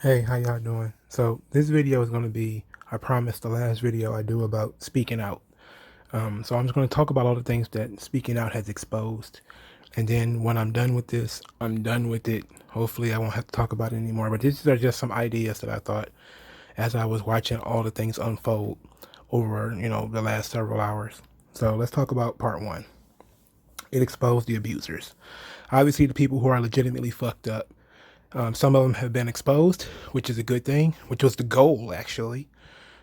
Hey, how y'all doing? So this video is going to be, I promise, the last video I do about speaking out. So I'm just going to talk about all the things that speaking out has exposed. And then when I'm done with this, I'm done with it. Hopefully I won't have to talk about it anymore. But these are just some ideas that I thought as I was watching all the things unfold over, the last several hours. So let's talk about part one. It exposed the abusers. Obviously, the people who are legitimately fucked up. Some of them have been exposed, which is a good thing, which was the goal, actually.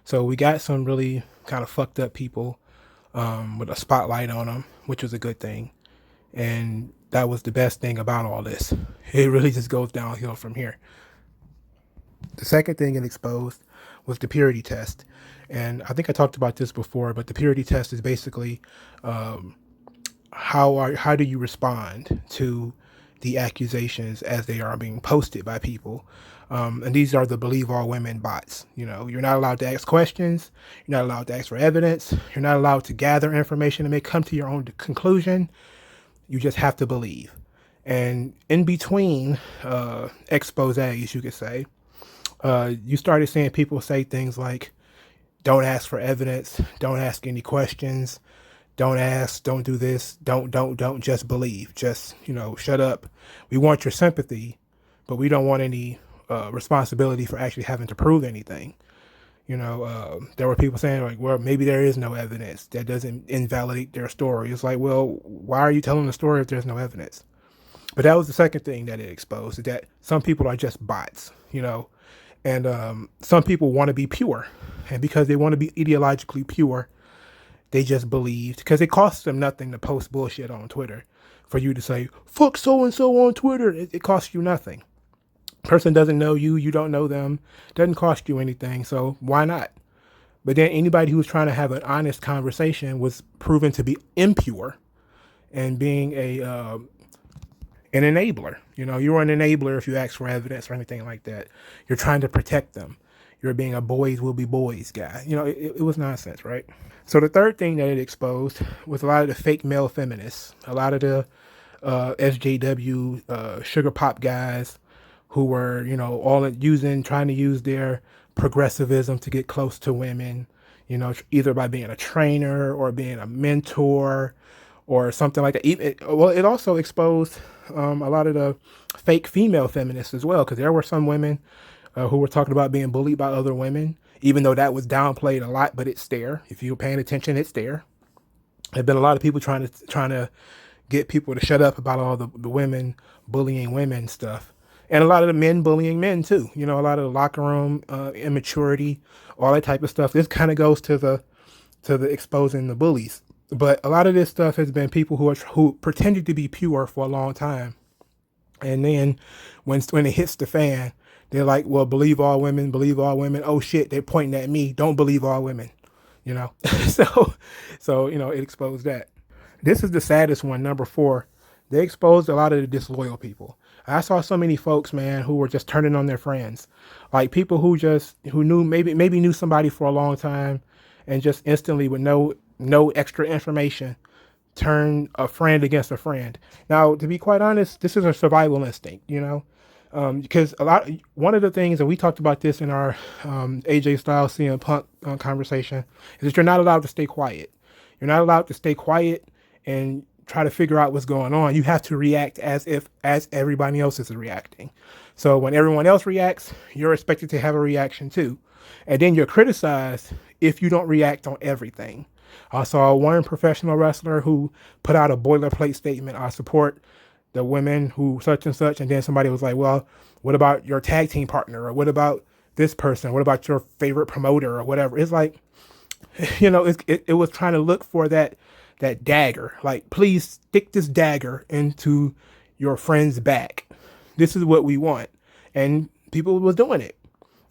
So we got some really kind of fucked up people with a spotlight on them, which was a good thing. And that was the best thing about all this. It really just goes downhill from here. The second thing it exposed was the purity test. And I think I talked about this before, but the purity test is basically how do you respond to the accusations as they are being posted by people. And these are the believe all women bots. You're not allowed to ask questions. You're not allowed to ask for evidence. You're not allowed to gather information and come to your own conclusion. You just have to believe. And in between exposés, you could say, you started seeing people say things like, don't ask for evidence, don't ask any questions, don't ask, don't do this, don't just believe, just, shut up. We want your sympathy, but we don't want any responsibility for actually having to prove anything. There were people saying like, well, maybe there is no evidence. That doesn't invalidate their story. It's like, well, why are you telling the story if there's no evidence? But that was the second thing that it exposed, is that some people are just bots, and some people want to be pure. And because they want to be ideologically pure, they just believed, because it costs them nothing to post bullshit on Twitter. For you to say, fuck so-and-so on Twitter, it costs you nothing. Person doesn't know you, you don't know them, doesn't cost you anything, so why not? But then anybody who's trying to have an honest conversation was proven to be impure and being an enabler. You're an enabler if you ask for evidence or anything like that. You're trying to protect them. You're being a boys will be boys guy. It was nonsense, right? So the third thing that it exposed was a lot of the fake male feminists, a lot of the SJW sugar pop guys who were, all trying to use their progressivism to get close to women, either by being a trainer or being a mentor or something like that. It also exposed a lot of the fake female feminists as well, because there were some women who were talking about being bullied by other women, even though that was downplayed a lot, but it's there. If you're paying attention, it's there. There've been a lot of people trying to get people to shut up about all the women bullying women stuff. And a lot of the men bullying men too. A lot of the locker room immaturity, all that type of stuff. This kind of goes to the exposing the bullies. But a lot of this stuff has been people who pretended to be pure for a long time, and then when it hits the fan, they're like, well, believe all women, believe all women. Oh shit, they're pointing at me. Don't believe all women. so it exposed that. This is the saddest one, number 4. They exposed a lot of the disloyal people. I saw so many folks, man, who were just turning on their friends, like people who knew maybe knew somebody for a long time, and just instantly with no extra information turn a friend against a friend. Now, to be quite honest, this is a survival instinct, because one of the things, and we talked about this in our AJ Styles CM Punk conversation, is that you're not allowed to stay quiet. You're not allowed to stay quiet and try to figure out what's going on. You have to react as everybody else is reacting. So when everyone else reacts, you're expected to have a reaction too. And then you're criticized if you don't react on everything. I saw one professional wrestler who put out a boilerplate statement. I support the women who such and such. And then somebody was like, well, what about your tag team partner? Or what about this person? What about your favorite promoter or whatever? It's like, it was trying to look for that dagger. Like, please stick this dagger into your friend's back. This is what we want. And people was doing it.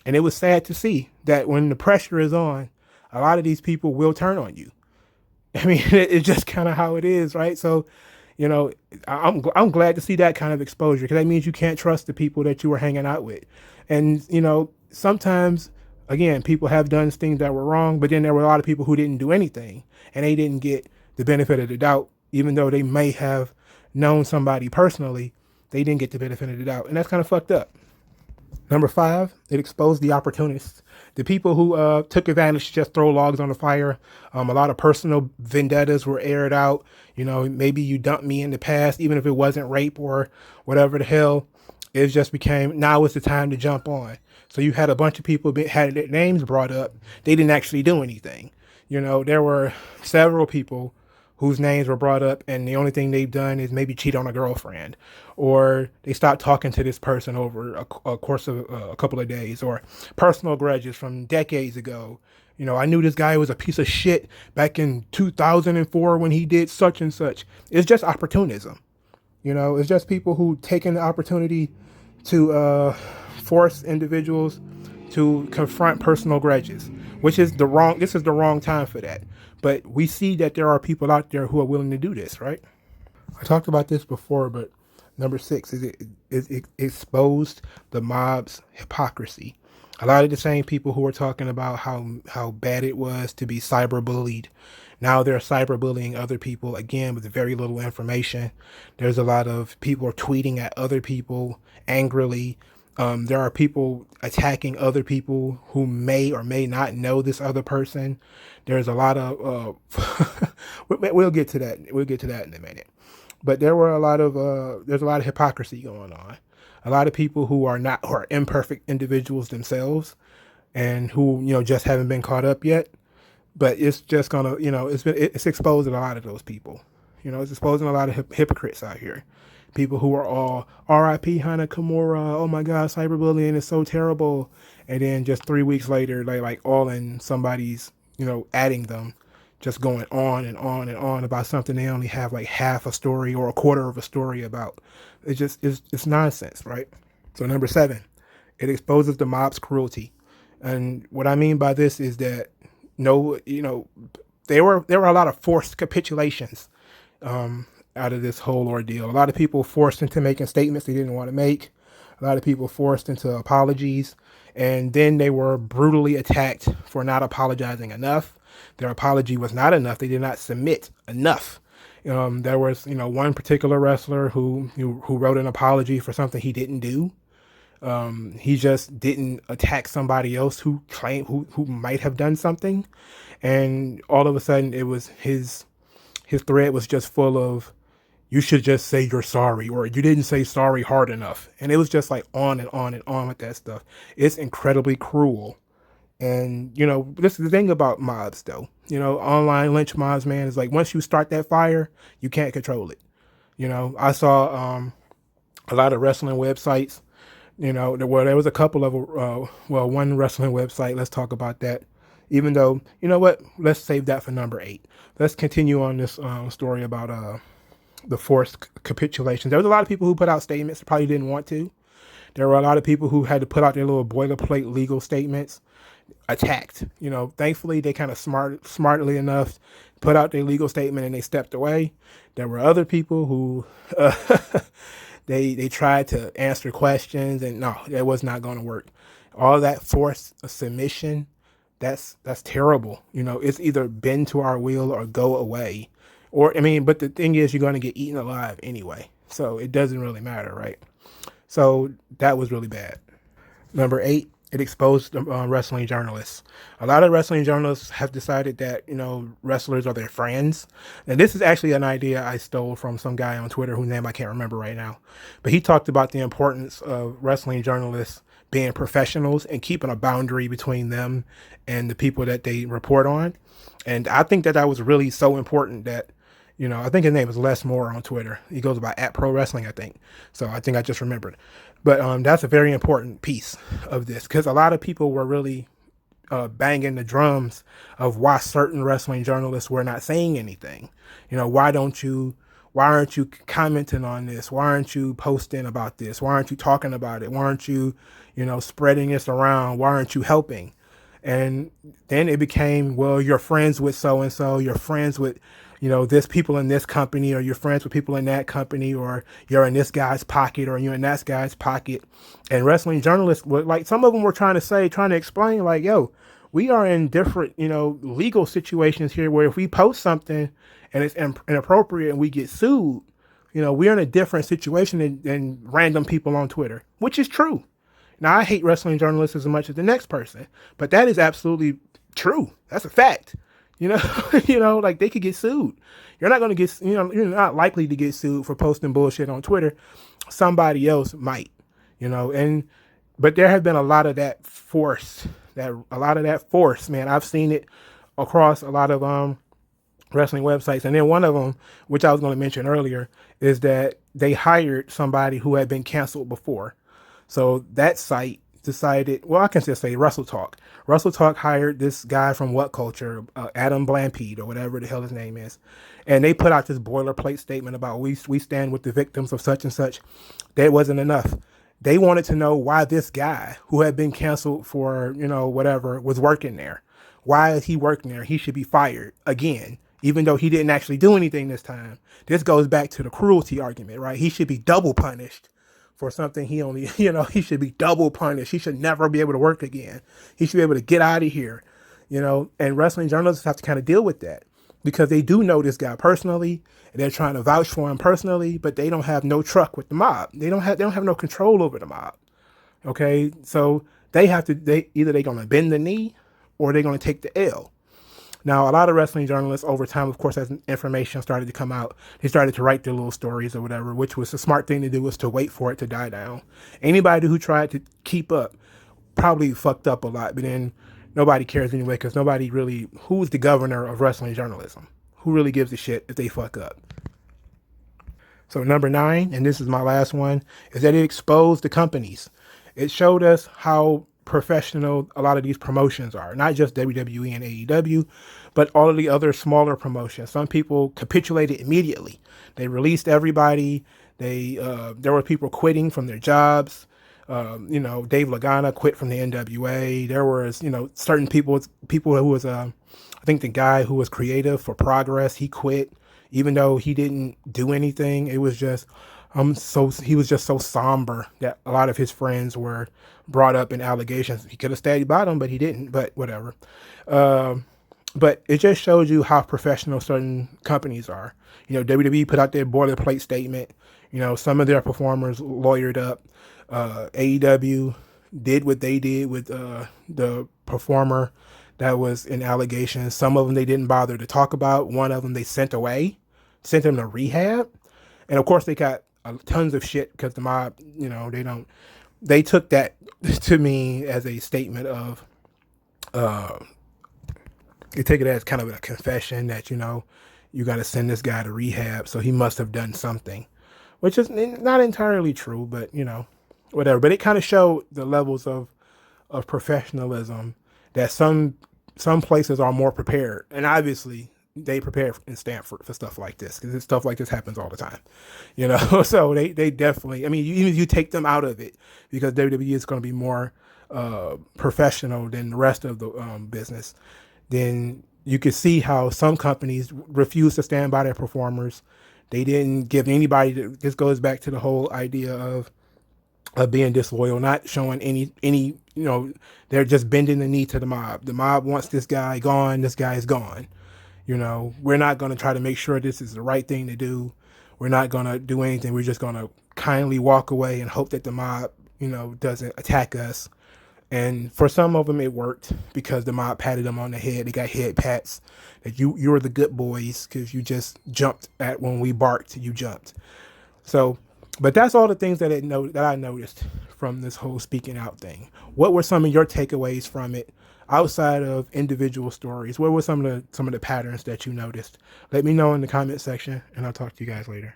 And it was sad to see that when the pressure is on, a lot of these people will turn on you. I mean, it's just kind of how it is, right? So, I'm glad to see that kind of exposure, because that means you can't trust the people that you were hanging out with. And, sometimes, again, people have done things that were wrong, but then there were a lot of people who didn't do anything, and they didn't get the benefit of the doubt, even though they may have known somebody personally. They didn't get the benefit of the doubt, and that's kind of fucked up. Number five, it exposed the opportunists, the people who took advantage to just throw logs on the fire. A lot of personal vendettas were aired out. You know, maybe you dumped me in the past, even if it wasn't rape or whatever the hell. It just became, now is the time to jump on. So you had a bunch of people had their names brought up. They didn't actually do anything. You know, there were several people whose names were brought up, and the only thing they've done is maybe cheat on a girlfriend, or they stopped talking to this person over a course of a couple of days, or personal grudges from decades ago. You know, I knew this guy was a piece of shit back in 2004 when he did such and such. It's just opportunism. You know, it's just people who taking the opportunity to force individuals to confront personal grudges, which is the wrong. This is the wrong time for that. But we see that there are people out there who are willing to do this, right? I talked about this before, but number six is it exposed the mob's hypocrisy. A lot of the same people who were talking about how bad it was to be cyberbullied, now they're cyberbullying other people again with very little information. There's a lot of people tweeting at other people angrily. There are people attacking other people who may or may not know this other person. There's a lot of we'll get to that. We'll get to that in a minute. But there's a lot of hypocrisy going on. A lot of people who are imperfect individuals themselves, and who just haven't been caught up yet. But it's just gonna it's exposing a lot of those people. It's exposing a lot of hypocrites out here. People who are all R.I.P. Hana Kimura. Oh my God, cyberbullying is so terrible. And then just 3 weeks later, they like all in somebody's adding them, just going on and on and on about something they only have like half a story or a quarter of a story about. It's nonsense, right? So number seven, it exposes the mob's cruelty. And what I mean by this is that there were a lot of forced capitulations out of this whole ordeal. A lot of people forced into making statements they didn't want to make. A lot of people forced into apologies, and then they were brutally attacked for not apologizing enough. Their apology was not enough. They did not submit enough. There was one particular wrestler who wrote an apology for something he didn't do. He just didn't attack somebody else who claimed who might have done something, and all of a sudden it was his thread was just full of, you should just say you're sorry, or you didn't say sorry hard enough. And it was just like on and on and on with that stuff. It's incredibly cruel. And, this is the thing about mobs, though. Online lynch mobs, man, is like once you start that fire, you can't control it. I saw a lot of wrestling websites, there was a couple of, one wrestling website, let's talk about that. Even though, what, let's save that for number 8. Let's continue on this story about the forced capitulation. There was a lot of people who put out statements that probably didn't want to. There were a lot of people who had to put out their little boilerplate legal statements, attacked. Thankfully they kind of smartly enough put out their legal statement and they stepped away. There were other people who they tried to answer questions, and no, that was not going to work. All that forced submission, that's terrible. It's either bend to our will or go away. But the thing is, you're going to get eaten alive anyway. So it doesn't really matter, right? So that was really bad. Number 8, it exposed wrestling journalists. A lot of wrestling journalists have decided that, wrestlers are their friends. And this is actually an idea I stole from some guy on Twitter whose name I can't remember right now. But he talked about the importance of wrestling journalists being professionals and keeping a boundary between them and the people that they report on. And I think that was really so important that, I think his name is Les Moore on Twitter. He goes by @ProWrestling, I think. So I think I just remembered. But that's a very important piece of this, because a lot of people were really banging the drums of why certain wrestling journalists were not saying anything. Why aren't you commenting on this? Why aren't you posting about this? Why aren't you talking about it? Why aren't you, spreading this around? Why aren't you helping? And then it became, well, you're friends with so-and-so, you're friends with, this people in this company, or you're friends with people in that company, or you're in this guy's pocket, or you're in that guy's pocket. And wrestling journalists were like, some of them were trying to explain like, yo, we are in different, legal situations here where if we post something and it's inappropriate and we get sued, we're in a different situation than random people on Twitter, which is true. Now, I hate wrestling journalists as much as the next person, but that is absolutely true. That's a fact. You know, like they could get sued. You're not going to get, you're not likely to get sued for posting bullshit on Twitter. Somebody else might, but there have been a lot of that force, man. I've seen it across a lot of wrestling websites. And then one of them, which I was going to mention earlier, is that they hired somebody who had been canceled before. So that site decided, well, I can just say Russell Talk. Russell Talk hired this guy from What Culture, Adam Blampede, or whatever the hell his name is. And they put out this boilerplate statement about we stand with the victims of such and such. That wasn't enough. They wanted to know why this guy who had been canceled for, whatever, was working there. Why is he working there? He should be fired again, even though he didn't actually do anything this time. This goes back to the cruelty argument, right? He should be double punished for something he only, he should be double punished. He should never be able to work again. He should be able to get out of here, and wrestling journalists have to kind of deal with that because they do know this guy personally and they're trying to vouch for him personally, but they don't have no truck with the mob. They don't have no control over the mob. Okay. So either they're going to bend the knee or they're going to take the L. Now, a lot of wrestling journalists over time, of course, as information started to come out, they started to write their little stories or whatever, which was the smart thing to do, was to wait for it to die down. Anybody who tried to keep up probably fucked up a lot, but then nobody cares anyway because nobody really, who's the governor of wrestling journalism? Who really gives a shit if they fuck up? So number 9, and this is my last one, is that it exposed the companies. It showed us how professional a lot of these promotions are, not just WWE and AEW, but all of the other smaller promotions. Some people capitulated immediately. They released everybody. There were people quitting from their jobs. Dave Lagana quit from the NWA. There was, certain people who was, I think the guy who was creative for Progress, he quit, even though he didn't do anything. It was just, he was just so somber that a lot of his friends were brought up in allegations. He could have stayed by them, but he didn't, but whatever. But it just shows you how professional certain companies are. WWE put out their boilerplate statement. Some of their performers lawyered up. AEW did what they did with the performer that was in allegations. Some of them they didn't bother to talk about. One of them they sent him to rehab. And of course they got tons of shit because the mob, they took that to me as a statement of, they take it as kind of a confession that, you got to send this guy to rehab. So he must have done something, which is not entirely true, but whatever. But it kind of showed the levels of professionalism that some places are more prepared. And obviously they prepare in Stanford for stuff like this because stuff like this happens all the time, so they definitely, even if you take them out of it because WWE is going to be more professional than the rest of the business, then you can see how some companies refuse to stand by their performers. They didn't give anybody, this goes back to the whole idea of being disloyal, not showing any, they're just bending the knee to the mob. The mob wants this guy gone. This guy is gone. We're not going to try to make sure this is the right thing to do. We're not going to do anything. We're just going to kindly walk away and hope that the mob, doesn't attack us. And for some of them, it worked because the mob patted them on the head. They got head pats that you were the good boys because you just jumped at when we barked. You jumped. So, but that's all the things that I noticed from this whole speaking out thing. What were some of your takeaways from it outside of individual stories? What were some of the patterns that you noticed? Let me know in the comment section, and I'll talk to you guys later.